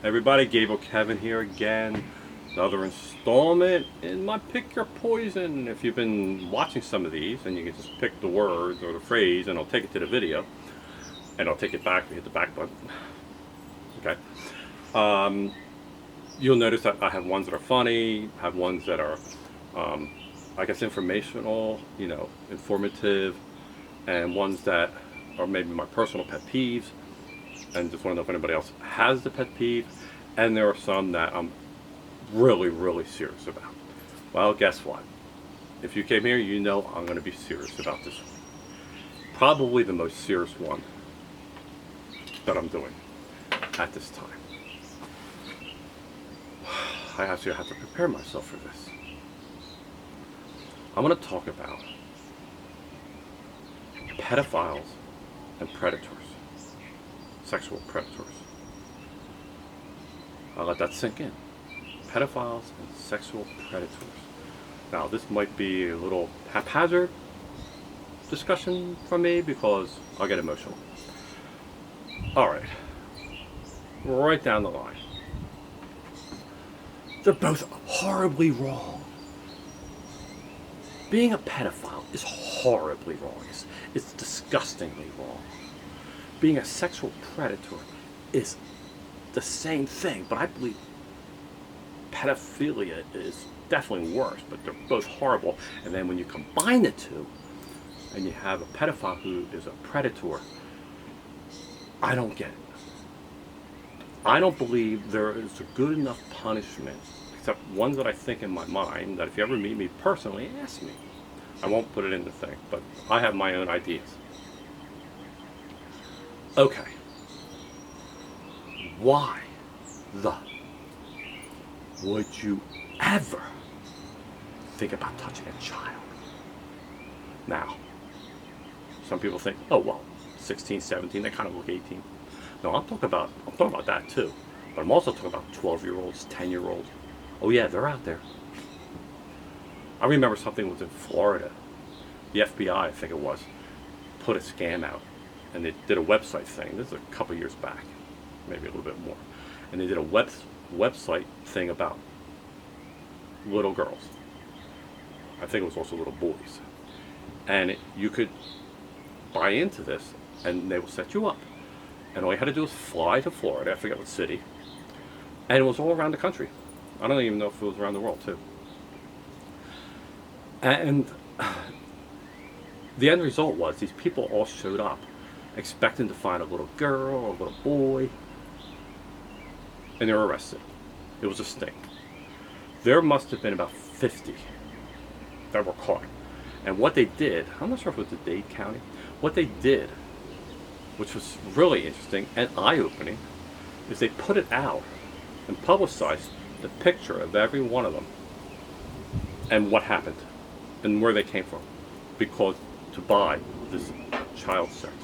Everybody, Gabriel Kevin here again. Another installment in my Pick Your Poison. If you've been watching some of these, and you can just pick the words or the phrase, and I'll take it to the video, and I'll take it back and hit the back button. Okay. You'll notice that I have ones that are funny, have ones that are, I guess, informational, informative, and ones that are maybe my personal pet peeves. And just want to know if anybody else has the pet peeve. And there are some that I'm really, really serious about. Well, guess what? If you came here, you know I'm going to be serious about this one. Probably the most serious one that I'm doing at this time. I actually have to prepare myself for this. I'm going to talk about pedophiles and predators. Sexual predators. I'll let that sink in. Pedophiles and sexual predators. Now, this might be a little haphazard discussion from me because I'll get emotional. Alright. Right down the line. They're both horribly wrong. Being a pedophile is horribly wrong. It's disgustingly wrong. Being a sexual predator is the same thing, but I believe pedophilia is definitely worse, but they're both horrible. And then when you combine the two, and you have a pedophile who is a predator, I don't get it. I don't believe there is a good enough punishment, except ones that I think in my mind, that if you ever meet me personally, ask me. I won't put it in the thing, but I have my own ideas. Okay. Why would you ever think about touching a child? Now, some people think, oh well, 16, 17, they kind of look 18. No, I'm talking about that too. But I'm also talking about 12-year-olds, 10-year-olds. Oh yeah, they're out there. I remember something was in Florida. The FBI, I think it was, put a scam out. And they did a website thing. This is a couple years back, maybe a little bit more. And they did a website thing about little girls. I think it was also little boys. And you could buy into this, and they will set you up. And all you had to do was fly to Florida, I forget what city. And it was all around the country. I don't even know if it was around the world, too. And the end result was these people all showed up expecting to find a little girl or a little boy, and they were arrested. It was a sting. There must have been about 50 that were caught. And what they did, I'm not sure if it was the Dade County, what they did, which was really interesting and eye-opening, is they put it out and publicized the picture of every one of them and what happened and where they came from, because to buy this child sex.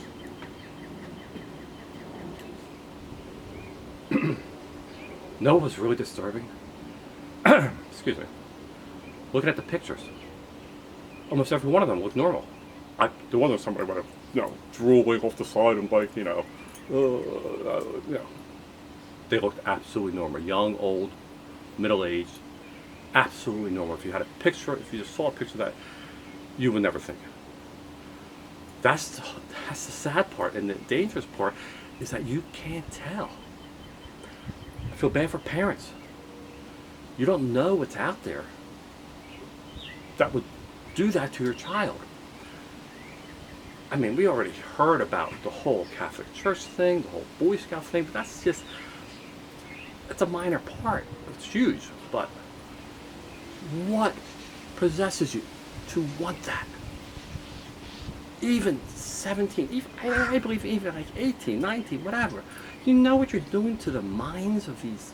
No, what was really disturbing? Excuse me. Looking at the pictures, almost every one of them looked normal. The one was somebody would have, drooling off the side and like, they looked absolutely normal. Young, old, middle-aged, absolutely normal. If you had a picture, if you just saw a picture of that, you would never think it. That's the sad part, and the dangerous part is that you can't tell. I feel bad for parents. You don't know what's out there that would do that to your child. I mean, we already heard about the whole Catholic Church thing, the whole Boy Scout thing, but that's a minor part. It's huge, but what possesses you to want that? Even 17, I believe even like 18, 19, whatever. You know what you're doing to the minds of these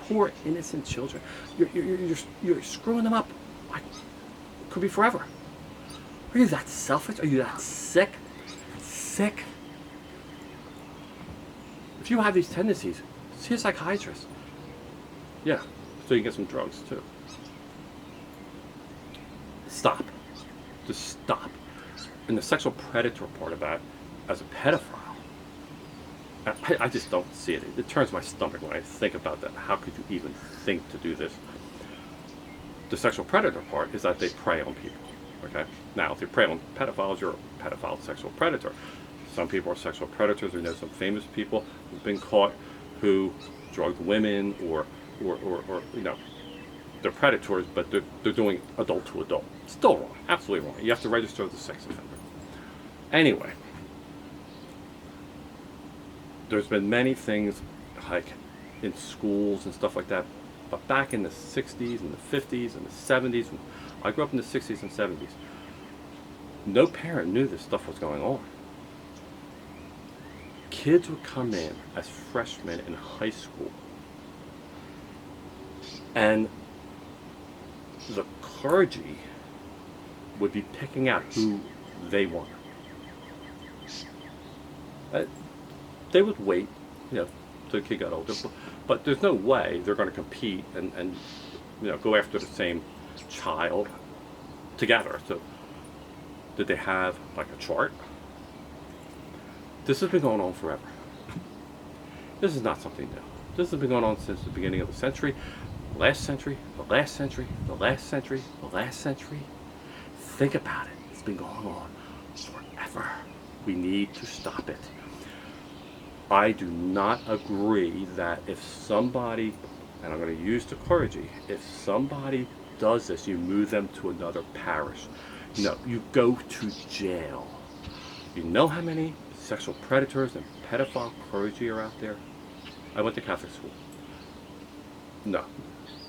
poor, innocent children. You're screwing them up. Like, it could be forever. Are you that selfish? Are you that sick? Sick? If you have these tendencies, see a psychiatrist. Yeah, so you can get some drugs too. Stop. Just stop. And the sexual predator part of that, as a pedophile, I just don't see it. It turns my stomach when I think about that. How could you even think to do this? The sexual predator part is that they prey on people. Okay? Now, if you prey on pedophiles, you're a pedophile sexual predator. Some people are sexual predators. We know some famous people who've been caught who drugged women or you know, they're predators, but they're doing adult to adult. Still wrong. Absolutely wrong. You have to register as a sex offender. Anyway, there's been many things like in schools and stuff like that, but back in the 60s and the 50s and the 70s, I grew up in the 60s and 70s, no parent knew this stuff was going on. Kids would come in as freshmen in high school, and the clergy would be picking out who they want. They would wait, you know, till the kid got older, but there's no way they're going to compete and you know, go after the same child together. So did they have like a chart? This has been going on forever. This is not something new. This has been going on since the beginning of the century, last century, the last century, the last century, the last century. Think about it. It's been going on forever. We need to stop it. I do not agree that if somebody, and I'm going to use the clergy, if somebody does this, you move them to another parish. No, you go to jail. You know how many sexual predators and pedophile clergy are out there? I went to Catholic school. No,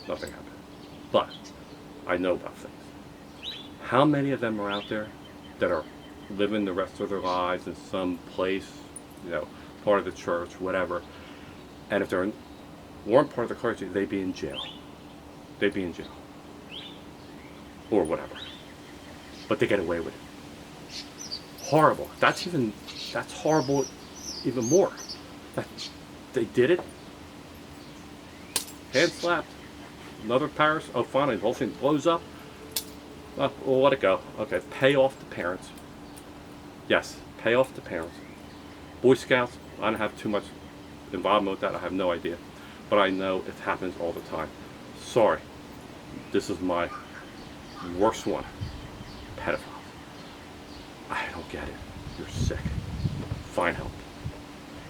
nothing happened. But I know about things. How many of them are out there that are living the rest of their lives in some place, you know, part of the church, whatever, and if they weren't part of the clergy, they'd be in jail. They'd be in jail. Or whatever. But they get away with it. Horrible. That's horrible even more. That they did it. Hand slapped. Another parish. Oh, finally, the whole thing blows up. We'll let it go. Okay, pay off the parents. Yes, pay off the parents. Boy Scouts, I don't have too much involvement with that. I have no idea. But I know it happens all the time. Sorry. This is my worst one. Pedophiles. I don't get it. You're sick. Find help.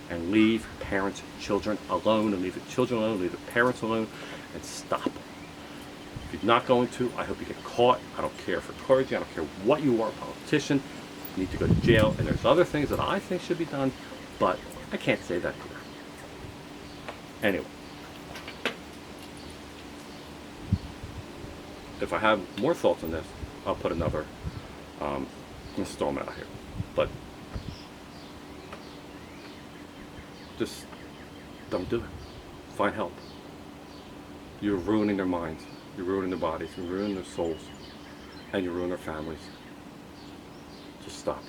And leave parents, children alone, and leave the children alone, leave the parents alone, and stop. If you're not going to, I hope you get caught. I don't care for clergy. I don't care what you are, a politician. You need to go to jail. And there's other things that I think should be done, but I can't say that here. Anyway. If I have more thoughts on this, I'll put another installment out here. But just don't do it. Find help. You're ruining their minds. You're ruining their bodies. You're ruining their souls. And you're ruining their families. Just stop.